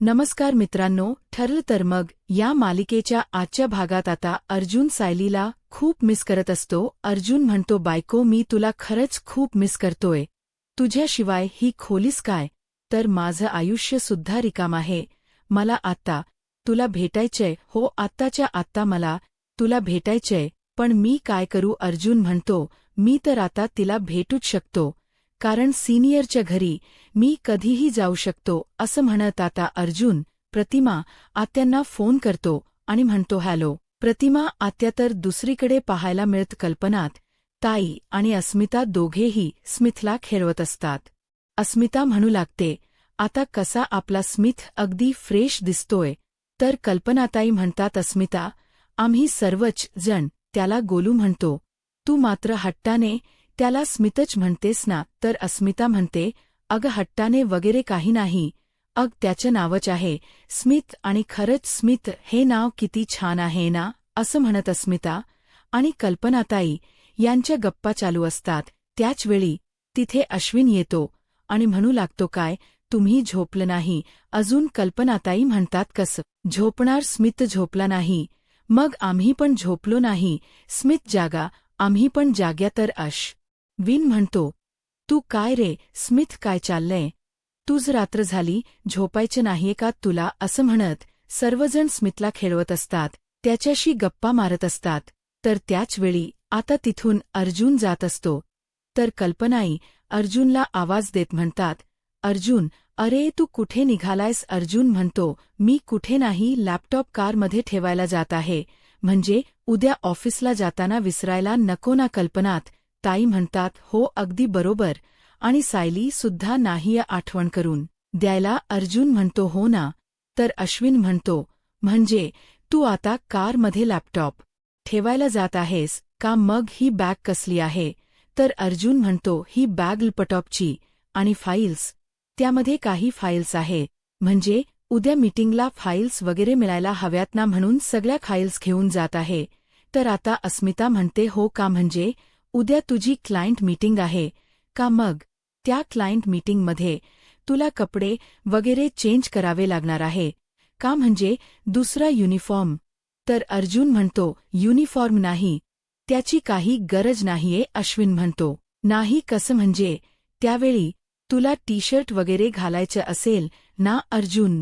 नमस्कार मित्रांनो, ठरलं तर मग या मालिकेच्या आजच्या भागात आता अर्जुन सायलीला खूप मिस करत असतो. अर्जुन म्हणतो, बायको मी तुला खरंच खूप मिस करतोय. तुझ्याशिवाय ही खोलीच काय, तर माझं आयुष्य सुद्धा रिकाम आहे. मला आत्ता तुला भेटायचंय. हो, आत्ताच्या आत्ता मला तुला भेटायचंय. पण मी काय करू? अर्जुन म्हणतो, मी तर आता तिला भेटूच शकतो, कारण सिनियरच्या घरी मी कधीही जाऊ शकतो. असं म्हणत आता अर्जुन प्रतिमा आत्यांना फोन करतो आणि म्हणतो, हॅलो प्रतिमा. आत्या तर दुसरीकडे पाहायला मिळत. कल्पनात ताई आणि अस्मिता दोघेही स्मिथला खेळवत असतात. अस्मिता म्हणू लागते, आता कसा आपला स्मिथ अगदी फ्रेश दिसतोय. तर कल्पनाताई म्हणतात, अस्मिता आम्ही सर्वच जण त्याला गोलू म्हणतो, तू मात्र हट्टाने त्याला स्मितच म्हणतेस ना. तर अस्मिता म्हणते, अगं हट्टाने वगैरे काही नाही, त्याचं नावच आहे स्मिथ, आणि खरंच स्मिथ हे नाव किती छान आहे ना. असं म्हणत अस्मिता आणि कल्पनाताई यांच्या गप्पा चालू असतात. त्याचवेळी तिथे अश्विन येतो आणि म्हणू लागतो, काय तुम्ही झोपलं नाही अजून? कल्पनाताई म्हणतात, कसं झोपणार? स्मिथ झोपला नाही, मग आम्ही पण झोपलो नाही. स्मिथ जागा, आम्ही पण जाग्या. तर अश्विन म्हणतो, तू काय रे स्मिथ, काय चाललंय? तुझ रात्र झाली, झोपायचं नाहीये का तुला? असं म्हणत सर्वजण स्मिथला खेळवत असतात, त्याच्याशी गप्पा मारत असतात. तर त्याचवेळी आता तिथून अर्जुन जात असतो. तर कल्पनाई अर्जुनला आवाज देत म्हणतात, अर्जुन अरे तू कुठे निघालायस? अर्जुन म्हणतो, मी कुठे नाही, लॅपटॉप कारमध्ये ठेवायला जात आहे, म्हणजे उद्या ऑफिसला जाताना विसरायला नको ना. कल्पनात ताई म्हणतात, हो अगदी बरोबर, आणि सायली सुद्धा नाहीये आठवण करून द्यायला. अर्जुन म्हणतो, हो ना. तर अश्विन म्हणतो, म्हणजे तू आता कारमध्ये लॅपटॉप ठेवायला जात आहेस का? मग ही बॅग कसली आहे? तर अर्जुन म्हणतो, ही बॅग लॅपटॉपची आणि फाईल्स, त्यामध्ये काही फाईल्स आहे, म्हणजे उद्या मीटिंगला फाईल्स वगैरे मिळायला हव्यात ना, म्हणून सगळ्या फाईल्स घेऊन जात आहे. तर आता अस्मिता म्हणते, हो का, म्हणजे उद्या तुझी क्लायंट मीटिंग आहे का? मग त्या क्लायंट मीटिंगमध्ये तुला कपडे वगैरे चेंज करावे लागणार आहे का, म्हणजे दुसरा युनिफॉर्म? तर अर्जुन म्हणतो, युनिफॉर्म नाही, त्याची काही गरज नाहीये. अश्विन म्हणतो, नाही कसं म्हणजे? त्यावेळी तुला टी शर्ट वगैरे घालायचं असेल ना? अर्जुन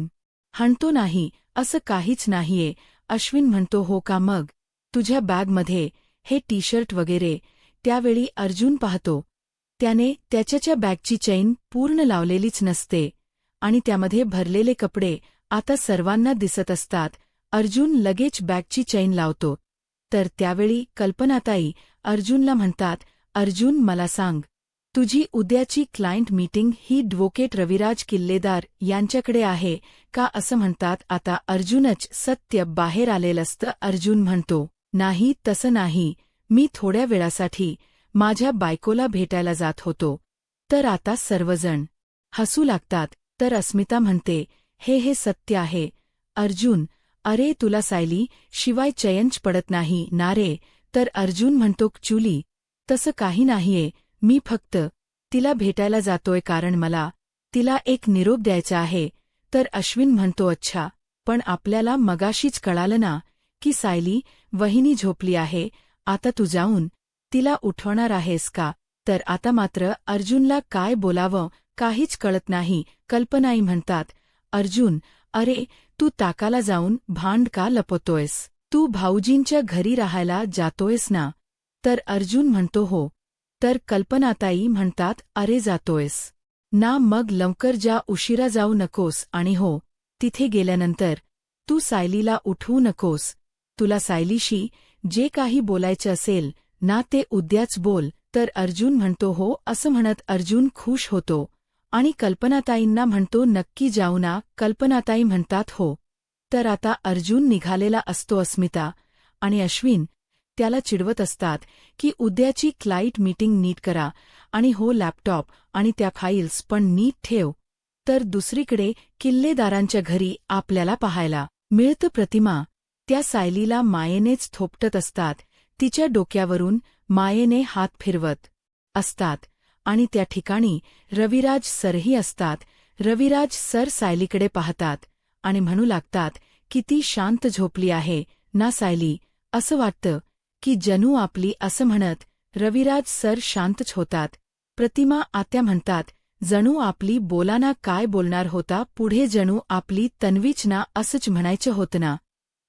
म्हणतो, नाही असं काहीच नाहीये. अश्विन म्हणतो, हो का, मग तुझ्या बॅगमध्ये हे टी शर्ट वगैरे? त्यावेळी अर्जुन पाहतो, त्याने त्याच्या बॅगची चैन पूर्ण लावलेलीच नसते आणि त्यामध्ये भरलेले कपडे आता सर्वांना दिसत असतात. अर्जुन लगेच बॅगची चैन लावतो. तर त्यावेळी कल्पनाताई अर्जुनला म्हणतात, अर्जुन मला सांग, तुझी उद्याची क्लायंट मीटिंग ही ॲडव्होकेट रविराज किल्लेदार यांच्याकडे आहे का? असं म्हणतात. आता अर्जुनच सत्य बाहेर आलेलं असतं. अर्जुन म्हणतो, नाही तसं नाही, मी थोड्या वेळासाठी माझ्या बायकोला भेटायला जात होतो. तर आता सर्वजण हसू लागतात. तर अस्मिता म्हणते, हे सत्य आहे. अर्जुन अरे तुला सायली शिवाय चैनच पडत नाही ना रे? तर अर्जुन म्हणतो, ॲक्च्युली तसं काही नाहीये, मी फक्त तिला भेटायला जातोय कारण मला तिला एक निरोप द्यायचा आहे. तर अश्विन म्हणतो, अच्छा, पण आपल्याला मगाशीच कळालं ना की सायली वहिनी झोपली आहे, आता तू जाऊन तिला उठवणार आहेस का? तर आता मात्र अर्जुनला काय बोलावं काहीच कळत नाही. कल्पनाई म्हणतात, अर्जुन अरे तू ताकाला जाऊन भांड का लपवतोयस? तू भाऊजींच्या घरी राहायला जातोयस ना? तर अर्जुन म्हणतो, हो. तर कल्पनाताई म्हणतात, अरे जातोयस ना, मग लवकर जा, उशिरा जाऊ नकोस, आणि हो, तिथे गेल्यानंतर तू सायलीला उठवू नकोस. तुला सायलीशी जे काही बोलायचं असेल ना ते उद्याच बोल. तर अर्जुन म्हणतो, हो. असं म्हणत अर्जुन खुश होतो आणि कल्पनाताईंना म्हणतो, नक्की जाऊ ना? कल्पनाताई म्हणतात, हो. तर आता अर्जुन निघालेला असतो. अस्मिता आणि अश्विन त्याला चिडवत असतात की उद्याची क्लायंट मीटिंग नीट करा, आणि हो लॅपटॉप आणि त्या फाईल्स पण नीट ठेव. तर दुसरीकडे किल्लेदारांच्या घरी आपल्याला पाहायला मिळतं प्रतिमा त्या सायलीला मायेनेच थोपटत असतात. तिच्या डोक्यावरून मायेने हात फिरवत असतात आणि त्या ठिकाणी रविराज सरही असतात. रविराज सर सायलीकडे पाहतात आणि म्हणू लागतात, किती शांत झोपली आहे ना सायली. असं वाटतं की जणू आपली. असं म्हणत रविराज सर शांतच होतात. प्रतिमा आत्या म्हणतात, जणू आपली. बोलाना काय बोलणार होता पुढे. जणू आपली तन्वीच ना असंच म्हणायचं होतं ना.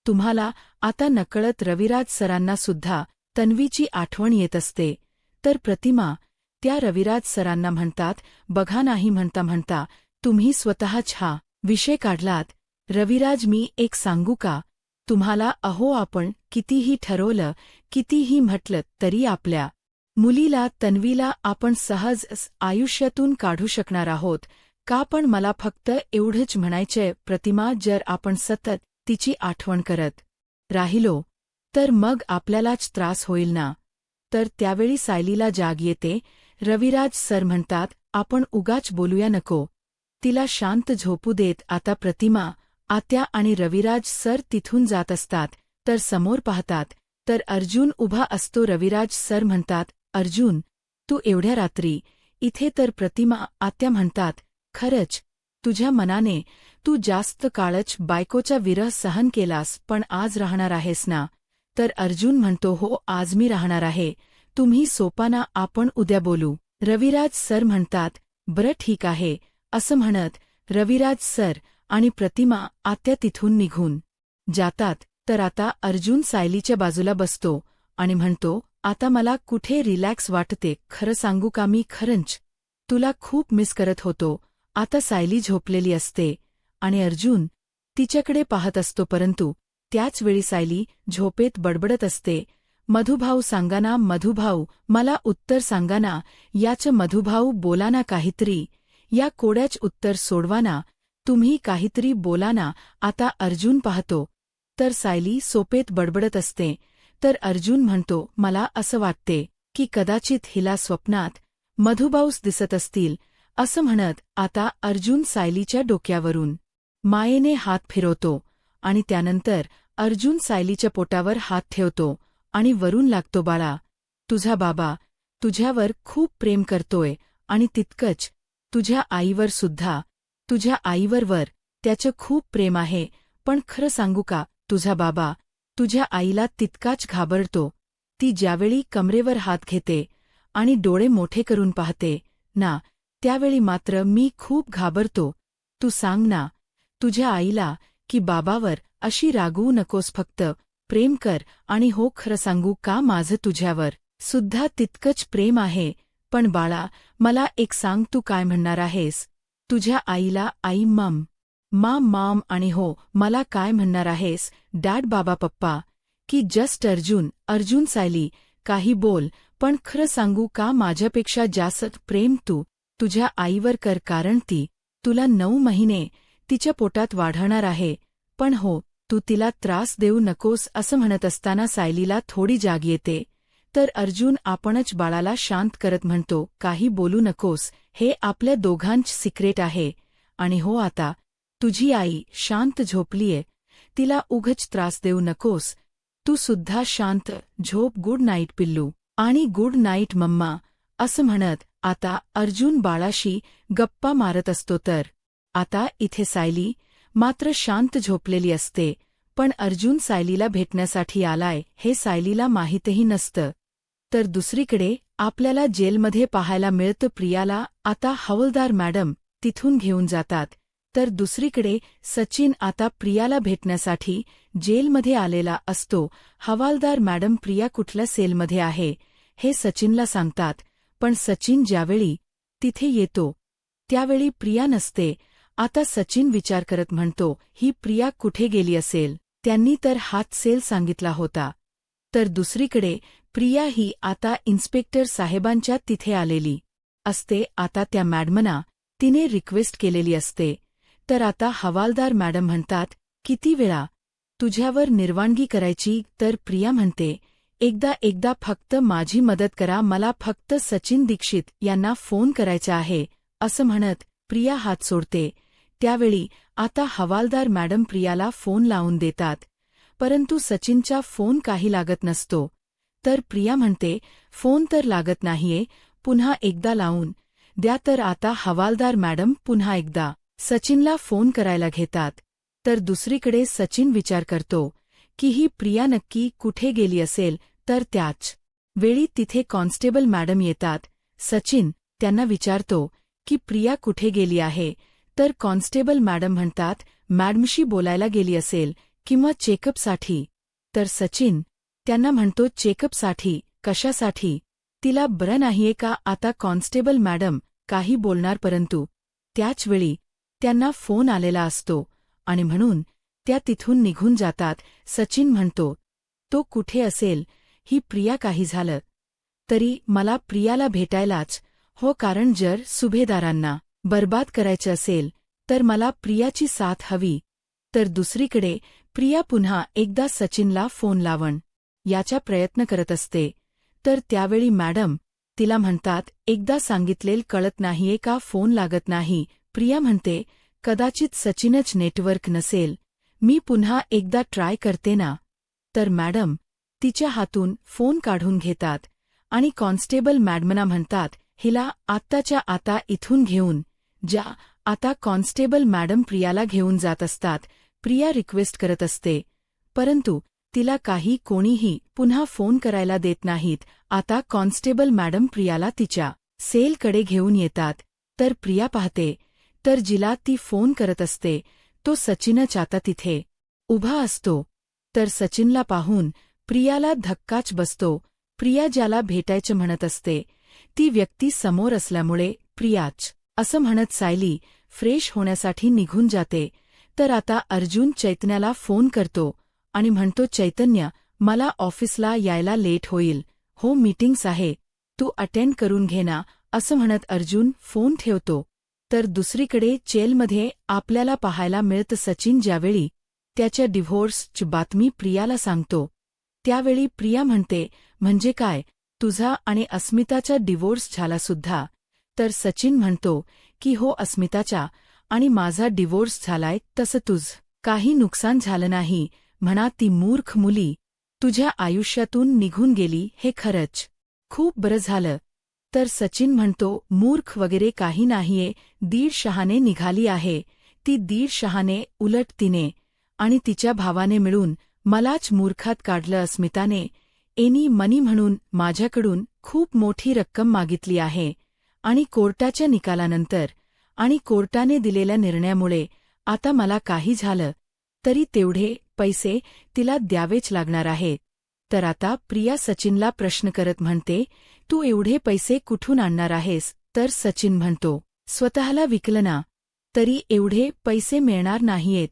तुम्हाला आता नकळत रविराज सरांना सुद्धा तन्वीची आठवण येत असते. तर प्रतिमा त्या रविराज सरांना म्हणतात, बघा नाही म्हणता म्हणता तुम्ही स्वतःच हा विषय काढलात. रविराज मी एक सांगू का तुम्हाला. अहो आपण कितीही ठरवलं कितीही म्हटलं तरी आपल्या मुलीला तन्वीला आपण सहज आयुष्यातून काढू शकणार आहोत का. पण मला फक्त एवढंच म्हणायचंय प्रतिमा, जर आपण सतत तिची आठवण करत राहिलो तर मग आपल्यालाच त्रास होईल ना. तर त्यावेळी सायलीला जाग येते. रविराज सर म्हणतात, आपण उगाच बोलूया नको. तिला शांत झोपू देत. आता प्रतिमा आत्या आणि रविराज सर तिथून जात असतात तर समोर पाहतात तर अर्जुन उभा असतो. रविराज सर म्हणतात, अर्जुन तू एवढ्या रात्री इथे. तर प्रतिमा आत्या म्हणतात, खरंच तुझ्या मनाने तू जास्त काळच बायकोचा विरह सहन केलास पण आज राहणार आहेस ना. तर अर्जुन म्हणतो, हो आज मी राहणार आहे. तुम्ही सोपाना आपण उद्या बोलू. रविराज सर म्हणतात, बरं ठीक आहे. असं म्हणत रविराज सर आणि प्रतिमा आत्या तिथून निघून जातात. तर आता अर्जुन सायलीच्या बाजूला बसतो आणि म्हणतो, आता मला कुठे रिलॅक्स वाटते. खरं सांगू का मी खरंच तुला खूप मिस करत होतो. आता सायली झोपलेली असते आणि अर्जुन तिच्याकडे पाहत असतो. परंतु त्याच वेळी सायली झोपेत बडबडत असते, मधुभाऊ सांगा ना मधुभाऊ मला उत्तर सांगा ना याचं. मधुभाऊ बोला ना काहीतरी या कोड्याच उत्तर सोडवा ना तुम्ही काहीतरी बोला ना. आता अर्जुन पाहतो तर सायली सोपेत बडबडत असते. तर अर्जुन म्हणतो, मला असं वाटते की कदाचित हिला स्वप्नात मधुभाऊच दिसत असतील. असं म्हणत आता अर्जुन सायलीच्या डोक्यावरून मायेने हात फिरवतो आणि त्यानंतर अर्जुन सायलीच्या पोटावर हात ठेवतो आणि वरून लागतो, बाळा तुझा बाबा तुझ्यावर खूप प्रेम करतोय आणि तितकंच तुझ्या आईवर सुद्धा. तुझ्या आईवर त्याचं खूप प्रेम आहे. पण खरं सांगू का तुझा बाबा तुझ्या आईला तितकाच घाबरतो. ती ज्यावेळी कमरेवर हात घेते आणि डोळे मोठे करून पाहते ना त्यावेळी मात्र मी खूप घाबरतो. तू सांग ना तुझ्या आईला की बाबावर अशी रागवू नकोस, फक्त प्रेम कर. आणि हो खरं सांगू का माझं तुझ्यावर सुद्धा तितकंच प्रेम आहे. पण बाळा मला एक सांग, तू काय म्हणणार आहेस तुझ्या आईला. आई माम आणि हो मला काय म्हणणार आहेस डॅड बाबा पप्पा की जस्ट अर्जुन सायली काही बोल. पण खरं सांगू का माझ्यापेक्षा जास्त प्रेम तू तुझ्या आईवर कर, कारण ती तुला 9 महिने तिच्या पोटात वाढवणार आहे. पण हो तू तिला त्रास देऊ नकोस. असं म्हणत असताना सायलीला थोडी जाग येते. तर अर्जुन आपणच बाळाला शांत करत म्हणतो, काही बोलू नकोस, हे आपल्या दोघांच सिक्रेट आहे. आणि हो आता तुझी आई शांत झोपलीये, तिला उगाच त्रास देऊ नकोस. तू सुद्धा शांत झोप. गुड नाईट पिल्लू आणि गुड नाईट मम्मा. असं म्हणत आता अर्जुन बाळाशी गप्पा मारत असतो. तर आता इथे सायली मात्र शांत झोपलेली असते. पण अर्जुन सायलीला भेटण्यासाठी आलाय हे सायलीला माहीतही नसतं. तर दुसरीकडे आपल्याला जेलमध्ये पाहायला मिळतं प्रियाला आता हवालदार मॅडम तिथून घेऊन जातात. तर दुसरीकडे सचिन आता प्रियाला भेटण्यासाठी जेलमध्ये आलेला असतो. हवालदार मॅडम प्रिया कुठल्या सेलमध्ये आहे हे सचिनला सांगतात. पण सचिन ज्यावेळी तिथे येतो त्यावेळी प्रिया नसते. आता सचिन विचार करत म्हणतो, ही प्रिया कुठे गेली असेल, त्यांनी तर हाच सेल सांगितला होता. तर दुसरीकडे प्रिया ही आता इन्स्पेक्टर साहेबांच्या तिथे आलेली असते. आता त्या मॅडमना तिने रिक्वेस्ट केलेली असते. तर आता हवालदार मॅडम म्हणतात, किती वेळा तुझ्यावर निर्वाणगी करायची. तर प्रिया म्हणते, एकदा फक्त माझी मदत करा, मला फक्त सचिन दीक्षित यांना फोन करायचा आहे. असं म्हणत प्रिया हात सोडते. त्यावेळी आता हवालदार मॅडम प्रियाला फोन लावून देतात. परंतु सचिनचा फोन काही लागत नसतो. तर प्रिया म्हणते, फोन तर लागत नाहीये, पुन्हा एकदा लावून द्या. तर आता हवालदार मॅडम पुन्हा एकदा सचिनला फोन करायला घेतात. तर दुसरीकडे सचिन विचार करतो की ही प्रिया नक्की कुठे गेली असेल. तर त्याच वेळी तिथे कॉन्स्टेबल मॅडम येतात. सचिन त्यांना विचारतो की प्रिया कुठे गेली आहे. तर कॉन्स्टेबल मॅडम म्हणतात मॅडमशी बोलायला गेली असेल किंवा चेकअपसाठी. तर सचिन त्यांना म्हणतो चेकअपसाठी कशासाठी? तिला बरं नाहीये का? आता कॉन्स्टेबल मॅडम काही बोलणार परंतु त्याचवेळी त्यांना फोन आलेला असतो आणि म्हणून त्या तिथून निघून जातात. सचिन म्हणतो तो कुठे असेल, ही प्रिया काही झालं तरी मला प्रियाला भेटायलाच हो, कारण जर सुभेदारांना बर्बाद करायचं असेल तर मला प्रियाची साथ हवी. तर दुसरीकडे प्रिया पुन्हा एकदा सचिनला फोन लावण याचा प्रयत्न करत असते. तर त्यावेळी मॅडम तिला म्हणतात एकदा सांगितलेल कळत नाहीये का? फोन लागत नाही. प्रिया म्हणते कदाचित सचिनच नेटवर्क नसेल, मी पुन्हा एकदा ट्राय करते ना. तर मॅडम तिच्या हातून फोन काढून घेतात आणि कॉन्स्टेबल मॅडमना म्हणतात हिला आत्ताच्या आता इथून घेऊन जा. आता कॉन्स्टेबल मॅडम प्रियाला घेऊन जात असतात. प्रिया रिक्वेस्ट करत असते परंतु तिला काही कोणीही पुन्हा फोन करायला देत नाहीत. आता कॉन्स्टेबल मॅडम प्रियाला तिच्या सेलकडे घेऊन येतात. तर प्रिया पाहते तर जिला ती फोन करत असते तो सचिनच आता तिथे उभा असतो. तर सचिनला पाहून प्रियाला धक्काच बसतो. प्रिया ज्याला भेटायचं म्हणत असते ती व्यक्ती समोर असल्यामुळे प्रियाच असं म्हणत सायली फ्रेश होण्यासाठी निघून जाते. तर आता अर्जुन चैतन्याला फोन करतो आणि म्हणतो चैतन्य मला ऑफिसला यायला लेट होईल. हो मीटिंग्स आहे, तू अटेंड करून घे ना, असं म्हणत अर्जुन फोन ठेवतो. तर दुसरीकडे जेलमध्ये आपल्याला पाहायला मिळतं सचिन ज्यावेळी त्याच्या डिव्होर्सची बातमी प्रियाला सांगतो त्यावेळी प्रिया म्हणते म्हणजे काय, तुझा आणि अस्मिताचा डिव्होर्स झाला सुद्धा? तर सचिन म्हणतो की हो, अस्मिताचा आणि माझा डिव्होर्स झालाय. तसं तुझं काही नुकसान झालं नाही म्हणा. ती मूर्ख मुली तुझ्या आयुष्यातून निघून गेली हे खरंच खूप बरं झालं. तर सचिन म्हणतो मूर्ख वगैरे काही नाहीये, दीड शहाणे निघाली आहे ती. दीड शहाणे उलट तिने आणि तिच्या भावाने मिळून मलाच मूर्खात काढलं. अस्मिताने एनी मनी म्हणून माझ्याकडून खूप मोठी रक्कम मागितली आहे आणि कोर्टाच्या निकालानंतर आणि कोर्टाने दिलेल्या निर्णयामुळे आता मला काही झालं तरी तेवढे पैसे तिला द्यावेच लागणार आहे. तर आता प्रिया सचिनला प्रश्न करत म्हणते तू एवढे पैसे कुठून आणणार आहेस? तर सचिन म्हणतो स्वतःला विकलं ना तरी एवढे पैसे मिळणार नाहीयेत,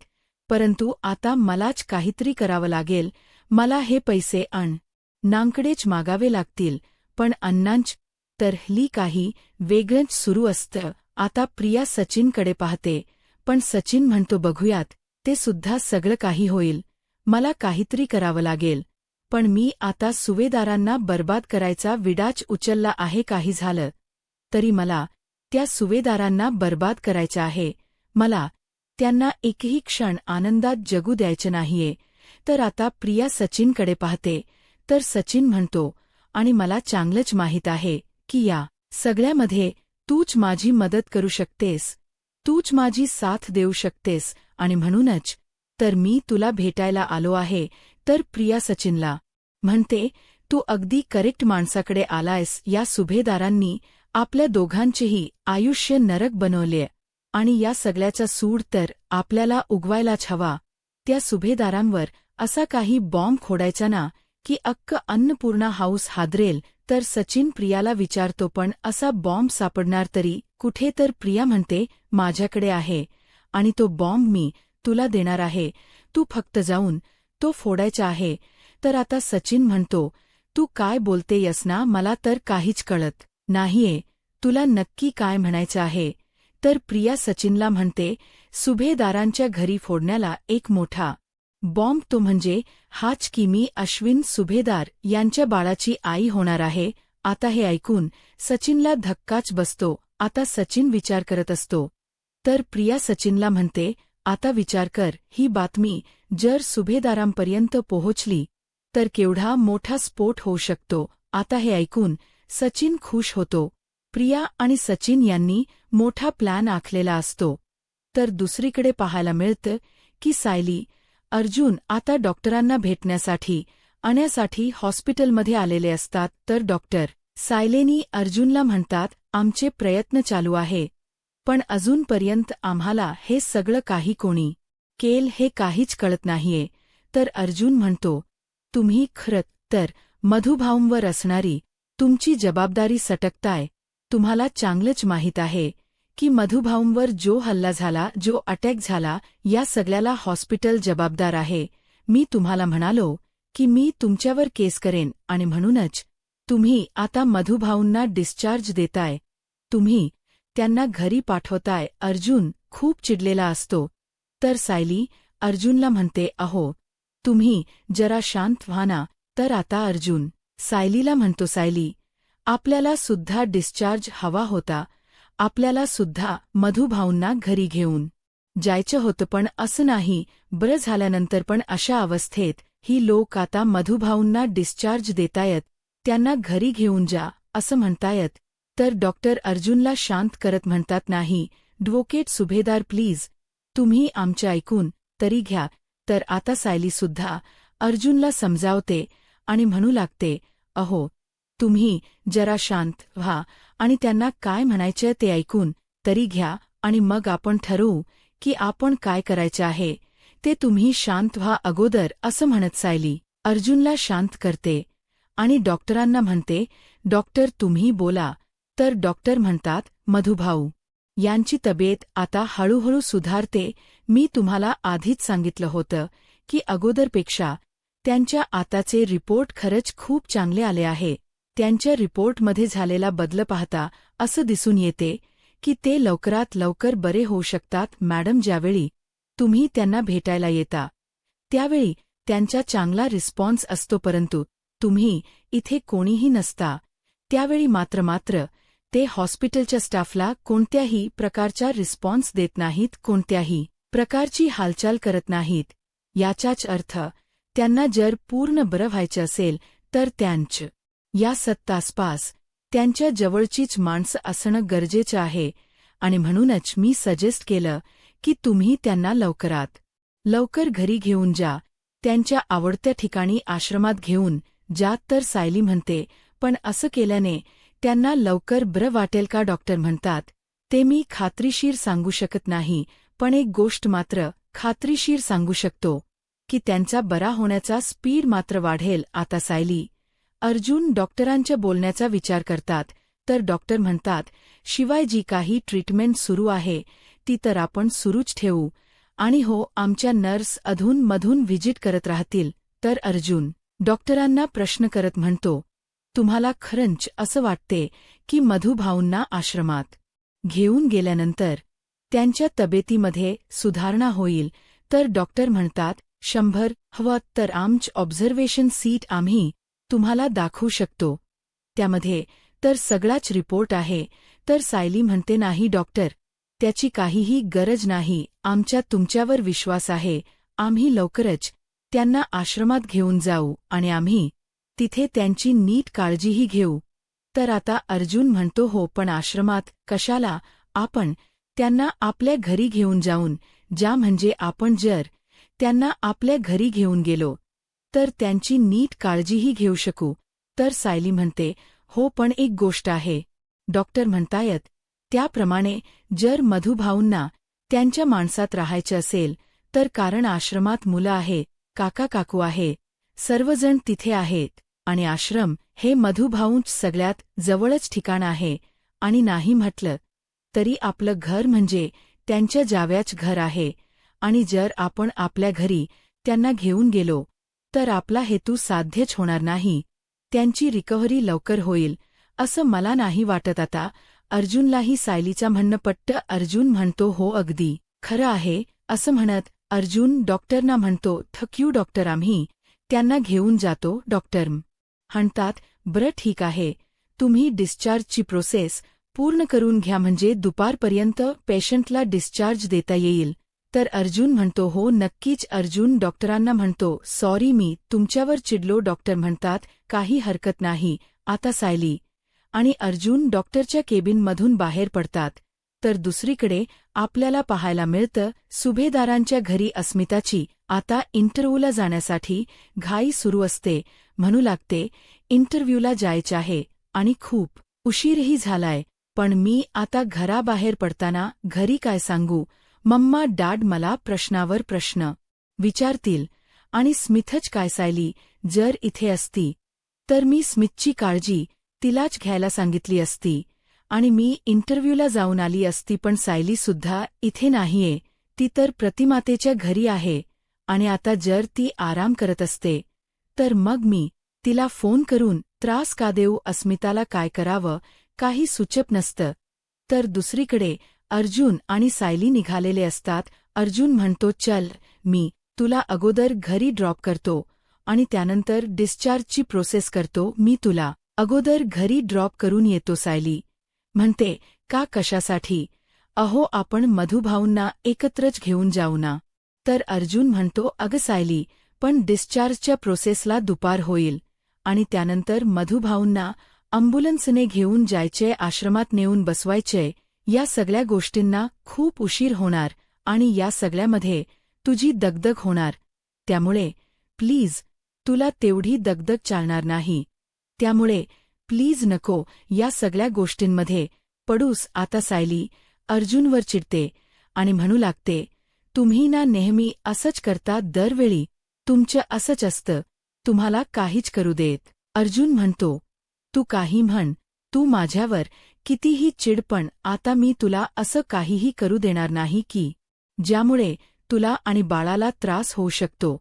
परंतु आता मलाच काहीतरी करावं लागेल. मला हे पैसे नांकडेच मागावे लागतील. पण अण्णांच तर हल्ली काही वेगळंच सुरू असतं. आता प्रिया सचिनकडे पाहते पण सचिन म्हणतो बघूयात, ते सुद्धा सगळं काही होईल. मला काहीतरी करावं लागेल. पण मी आता सुभेदारांना बर्बाद करायचा विडाच उचलला आहे. काही झालं तरी मला त्या सुभेदारांना बर्बाद करायचं आहे. मला त्यांना एकही क्षण आनंदात जगू द्यायचं नाहीये. तर आता प्रिया सचिनकडे पाहते तर सचिन म्हणतो आणि मला चांगलंच माहीत आहे की या सगळ्यामध्ये तूच माझी मदत करू शकतेस, तूच माझी साथ देऊ शकतेस आणि म्हणूनच तर मी तुला भेटायला आलो आहे. तर प्रिया सचिनला म्हणते तू अगदी करेक्ट माणसाकडे आलायस. या सुभेदारांनी आपल्या दोघांचेही आयुष्य नरक बनवले आणि या सगळ्याचा सूड तर आपल्याला उगवायलाच हवा. त्या सुभेदारांवर असा काही बॉम्ब खोडायचा ना की अक्क अन्नपूर्णा हाऊस हादरेल. तर सचिन प्रियाला विचारतो पण असा बॉम्ब सापडणार तरी कुठे? तर प्रिया म्हणते माझ्याकडे आहे आणि तो बॉम्ब मी तुला देणार आहे, तू फक्त जाऊन तो फोडायचा आहे. तर आता सचिन म्हणतो तू काय बोलतेयस ना, मला तर काहीच कळत नाहीये, तुला नक्की काय म्हणायचं आहे? तर प्रिया सचिनला म्हणते सुभेदारांच्या घरी फोडण्याला एक मोठा बॉम्ब, तो म्हणजे हाच की मी अश्विन सुभेदार यांच्या बाळाची आई होणार आहे. आता हे ऐकून सचिनला धक्काच बसतो. आता सचिन विचार करत असतो तर प्रिया सचिनला म्हणते आता विचार कर, ही बातमी जर सुभेदारांपर्यंत पोहोचली तर केवढा मोठा स्फोट होऊ शकतो. आता हे ऐकून सचिन खुश होतो. प्रिया आणि सचिन यांनी मोठा प्लॅन आखलेला असतो. तर दुसरीकडे पाहायला मिळतं की सायली, अर्जुन आता डॉक्टरांना भेटण्यासाठी आणण्यासाठी हॉस्पिटलमध्ये आलेले असतात तर डॉक्टर सायलेनी अर्जुनला म्हणतात, आमचे प्रयत्न चालू आहे, पण अजूनपर्यंत आम्हाला हे सगळं काही कोणी केल हे काहीच कळत नाहीये. तर अर्जुन म्हणतो, तुम्ही खरं तर मधुभाऊंवर असणारी तुमची जबाबदारी सटकताय. तुम्हाला चांगलंच माहीत आहे की मधुभाऊंवर जो हल्ला झाला, जो अटॅक झाला, या सगळ्याला हॉस्पिटल जबाबदार आहे. मी तुम्हाला म्हणालो की मी तुमच्यावर केस करेन आणि म्हणूनच तुम्ही आता मधुभाऊंना डिस्चार्ज देताय. तुम्ही त्यांना घरी पाठवताय. अर्जुन खूप चिडलेला असतो. तर सायली अर्जुनला म्हणते, अहो तुम्ही जरा शांत व्हा ना. तर आता अर्जुन सायलीला म्हणतो, सायली, आपल्याला सुद्धा डिस्चार्ज हवा होता. आपल्याला सुद्धा मधुभाऊंना घरी घेऊन जायचं होतं, पण असं नाही. बरं झाल्यानंतर पण अशा अवस्थेत ही लोक आता मधुभाऊंना डिस्चार्ज देतायत. त्यांना घरी घेऊन जा असं म्हणतायत. तर डॉक्टर अर्जुनला शांत करत म्हणतात, नाही ॲडव्होकेट सुभेदार प्लीज, तुम्ही आमचे ऐकून तरी घ्या. तर आता सायलीसुद्धा अर्जुनला समजावते आणि म्हणू लागते, अहो तुम्ही जरा शांत व्हा आणि त्यांना काय म्हणायचं ते ऐकून तरी घ्या आणि मग आपण ठरवू की आपण काय करायचं आहे ते. तुम्ही शांत व्हा अगोदर असं म्हणत सायली अर्जुनला शांत करते आणि डॉक्टरांना म्हणते, डॉक्टर तुम्ही बोला. तर डॉक्टर म्हणतात, मधुभाऊ यांची तब्येत आता हळूहळू सुधारते. मी तुम्हाला आधीच सांगितलं होतं की अगोदरपेक्षा त्यांच्या आताचे रिपोर्ट खरंच खूप चांगले आले आहे. त्यांच्या रिपोर्टमध्ये झालेला बदल पाहता असं दिसून येते की ते लवकरात लवकर बरे होऊ शकतात. मॅडम, ज्यावेळी तुम्ही त्यांना भेटायला येता त्यावेळी त्यांचा चांगला रिस्पॉन्स असतो, परंतु तुम्ही इथे कोणीही नसता त्यावेळी मात्र ते हॉस्पिटलच्या स्टाफला कोणत्याही प्रकारचा रिस्पॉन्स देत नाहीत, कोणत्याही प्रकारची हालचाल करत नाहीत. याचाच अर्थ त्यांना जर पूर्ण बरं व्हायचं असेल तर त्यांच्या या 7 तासापास त्यांच्या जवळचीच माणसं असणं गरजेचं आहे. आणि म्हणूनच मी सजेस्ट केलं की तुम्ही त्यांना लवकरात लवकर घरी घेऊन जा, त्यांच्या आवडत्या ठिकाणी आश्रमात घेऊन जा. तर सायली म्हणते, पण असं केल्याने त्यांना लवकर बरं वाटेल का? डॉक्टर म्हणतात, ते मी खात्रीशीर सांगू शकत नाही, पण एक गोष्ट मात्र खात्रीशीर सांगू शकतो की त्यांचा बरा होण्याचा स्पीड मात्र वाढेल. आता सायली अर्जुन डॉक्टरांच्या बोलण्याचा विचार करतात. तर डॉक्टर म्हणतात, शिवाय जी काही ट्रीटमेंट सुरू आहे ती तर आपण सुरूच ठेवू आणि हो, आमच्या नर्स अधूनमधून व्हिजिट करत राहतील. तर अर्जुन डॉक्टरांना प्रश्न करत म्हणतो, तुम्हाला खरंच असं वाटते की मधुभाऊंना आश्रमात घेऊन गेल्यानंतर त्यांच्या तब्येतीमध्ये सुधारणा होईल? तर डॉक्टर म्हणतात, 100 हवं तर आमचं ऑब्झर्वेशन सीट आम्ही तुम्हाला दाखवू शकतो, त्यामध्ये तर सगळाच रिपोर्ट आहे. तर सायली म्हणते, नाही डॉक्टर, त्याची काहीही गरज नाही. आमचा तुमच्यावर विश्वास आहे. आम्ही लवकरच त्यांना आश्रमात घेऊन जाऊ आणि आम्ही तिथे त्यांची नीट काळजीही घेऊ. तर आता अर्जुन म्हणतो, हो, पण आश्रमात कशाला? आपण त्यांना आपल्या घरी घेऊन जाऊन ज्या म्हणजे आपण जर त्यांना आपल्या घरी घेऊन गेलो तर त्यांची नीट काळजीही घेऊ शकू. तर सायली म्हणते, हो, पण एक गोष्ट आहे. डॉक्टर म्हणतायत त्याप्रमाणे जर मधुभाऊंना त्यांच्या माणसात राहायचं असेल तर कारण आश्रमात मुलं आहे, काका काकू आहे, सर्वजण तिथे आहेत आणि आश्रम हे मधुभाऊंच सगळ्यात जवळच ठिकाण आहे. आणि नाही म्हटलं तरी आपलं घर म्हणजे त्यांच्या जाव्याच घर आहे. आणि जर आपण आपल्या घरी त्यांना घेऊन गेलो तर आपला हेतू साध्यच होणार नाही. त्यांची रिकव्हरी लवकर होईल असं मला नाही वाटत. आता अर्जुनलाही सायलीचा म्हणणं पटतं. अर्जुन म्हणतो, हो, अगदी खरं आहे असं म्हणत अर्जुन डॉक्टरना म्हणतो, थँक यू डॉक्टर, आम्ही त्यांना घेऊन जातो. डॉक्टर म्हणतात, बरं ठीक आहे, तुम्ही डिस्चार्जची प्रोसेस पूर्ण करून घ्या म्हणजे दुपारपर्यंत पेशंटला डिस्चार्ज देता येईल. तर अर्जुन म्हणतो, हो नक्कीच. अर्जुन डॉक्टरांना म्हणतो, सॉरी मी तुमच्यावर चिडलो. डॉक्टर म्हणतात, काही हरकत नाही. आता सायली आणि अर्जुन डॉक्टरच्या केबिनमधून बाहेर पडतात. तर दुसरीकडे आपल्याला पाहायला मिळतं सुभेदारांच्या घरी अस्मिताची आता इंटरव्ह्यूला जाण्यासाठी घाई सुरू असते. म्हणू लागते इंटरव्ह्यूला जायचे आहे आणि खूप उशीरही झालाय, पण मी आता घराबाहेर पडताना घरी काय सांगू? मम्मा डॅड मला प्रश्नावर प्रश्न विचारतील आणि स्मिथच काय सायली जर इथे असती तर मी स्मिथची काळजी तिलाच घ्यायला सांगितली असती आणि मी इंटरव्ह्यूला जाऊन आली असती, पण सायलीसुद्धा इथे नाहीये. ती तर प्रतिमातेच्या घरी आहे आणि आता जर ती आराम करत असते तर मग मी तिला फोन करून त्रास का देऊ? अस्मिताला काय करावं काही सुचत नसतं. तर दुसरीकडे अर्जुन आणि सायली निघालेले असतात. अर्जुन म्हणतो चल मी तुला अगोदर घरी ड्रॉप करतो आणि त्यानंतर डिस्चार्जची प्रोसेस करतो. मी तुला अगोदर घरी ड्रॉप करून येतो. सायली म्हणते का कशासाठी? अहो आपण मधुभाऊंना एकत्रच घेऊन जाऊ ना. तर अर्जुन म्हणतो अगं सायली पण डिस्चार्जच्या प्रोसेसला दुपार होईल आणि त्यानंतर मधुभाऊंना अँब्युलन्सने घेऊन जायचे, आश्रमात नेऊन बसवायचे. या सगळ्या गोष्टींना खूप उशीर होणार आणि या सगळ्यामध्ये तुझी दगदग होणार. त्यामुळे प्लीज तुला तेवढी दगदग चालणार नाही. त्यामुळे प्लीज नको या सगळ्या गोष्टींमध्ये पडूस. आता सायली अर्जुनवर चिडते आणि म्हणू लागते तुम्ही ना नेहमी असंच करता, दरवेळी तुमचं असंच असतं, तुम्हाला काहीच करू देत. अर्जुन म्हणतो तू काही म्हण, तू माझ्यावर कितीही चिड, पण आता मी तुला असं काहीही करू देणार नाही की ज्यामुळे तुला आणि बाळाला त्रास होऊ शकतो.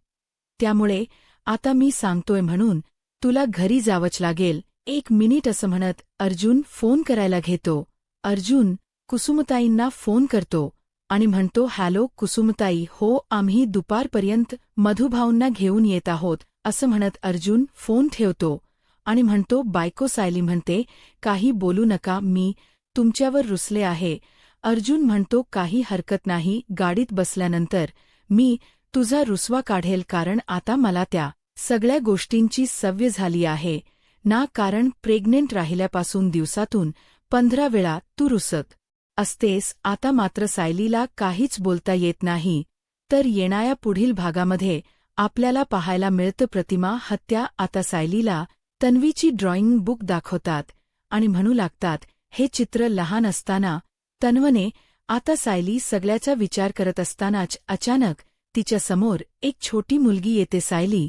त्यामुळे आता मी सांगतोय म्हणून तुला घरी जावंच लागेल. 1 मिनिट असं म्हणत अर्जुन फोन करायला घेतो. अर्जुन कुसुमताईंना फोन करतो आणि म्हणतो हॅलो कुसुमताई, हो आम्ही दुपारपर्यंत मधुभाऊंना घेऊन येत आहोत. असं म्हणत अर्जुन फोन ठेवतो आणि म्हणतो बायको सायली म्हणते काही बोलू नका, मी तुमच्यावर रुसले आहे. अर्जुन म्हणतो काही हरकत नाही, गाडीत बसल्यानंतर मी तुझा रुसवा काढेल, कारण आता मला त्या सगळ्या गोष्टींची सवय झाली आहे ना. कारण प्रेग्नेंट राहिल्यापासून दिवसातून 15 वेळा तू रुसत असतेस. आता मात्र सायलीला काहीच बोलता येत नाही. तर येणाऱ्या पुढील भागामध्ये आपल्याला पाहायला मिळतं प्रतिमा हत्या. आता सायलीला तन्वीची ड्रॉइंग बुक दाखवतात आणि म्हणू लागतात हे चित्र लहान असताना तन्वने. आता सायली सगळ्याचा विचार करत असतानाच अचानक तिच्यासमोर एक छोटी मुलगी येते. सायली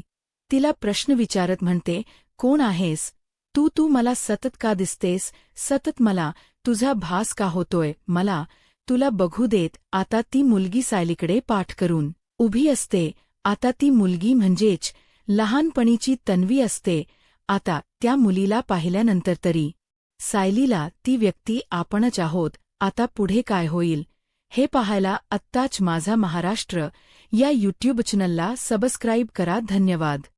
तिला प्रश्न विचारत म्हणते कोण आहेस तू? तू मला सतत का दिसतेस? सतत मला तुझा भास का होतोय? मला तुला बघू देत. आता ती मुलगी सायलीकडे पाठ करून उभी असते. आता ती मुलगी म्हणजेच लहानपणीची तन्वी असते. आता त्या मुलीला पाहिल्यानंतर तरी सायलीला ती व्यक्ती आपणच आहोत. आता पुढे काय होईल हे पाहायला आत्ताच माझा महाराष्ट्र या यूट्यूब चॅनलला सबस्क्राईब करा. धन्यवाद.